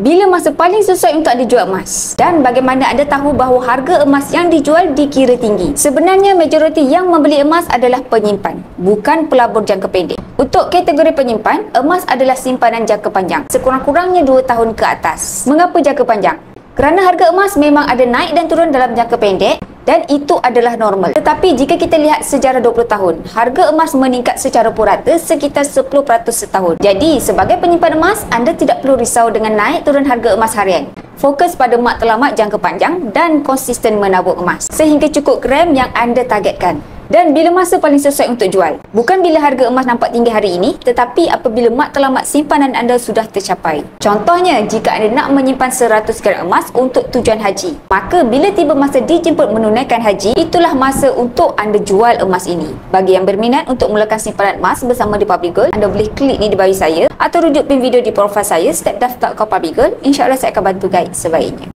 Bila masa paling sesuai untuk anda jual emas? Dan bagaimana anda tahu bahawa harga emas yang dijual dikira tinggi? Sebenarnya majoriti yang membeli emas adalah penyimpan, bukan pelabur jangka pendek. Untuk kategori penyimpan, emas adalah simpanan jangka panjang, sekurang-kurangnya 2 tahun ke atas. Mengapa jangka panjang? Kerana harga emas memang ada naik dan turun dalam jangka pendek dan itu adalah normal. Tetapi jika kita lihat sejarah 20 tahun, harga emas meningkat secara purata sekitar 10% setahun. Jadi, sebagai penyimpan emas, anda tidak perlu risau dengan naik turun harga emas harian. Fokus pada matlamat jangka panjang dan konsisten menabung emas sehingga cukup gram yang anda targetkan. Dan bila masa paling sesuai untuk jual? Bukan bila harga emas nampak tinggi hari ini, tetapi apabila matlamat simpanan anda sudah tercapai. Contohnya, jika anda nak menyimpan 100 gram emas untuk tujuan haji, maka bila tiba masa dijemput menunaikan haji, itulah masa untuk anda jual emas ini. Bagi yang berminat untuk mulakan simpanan emas bersama di Public Gold, anda boleh klik ni di bio saya atau rujuk pin video di profil saya, step daftar akaun Public Gold. InsyaAllah saya akan bantu guide sebaiknya.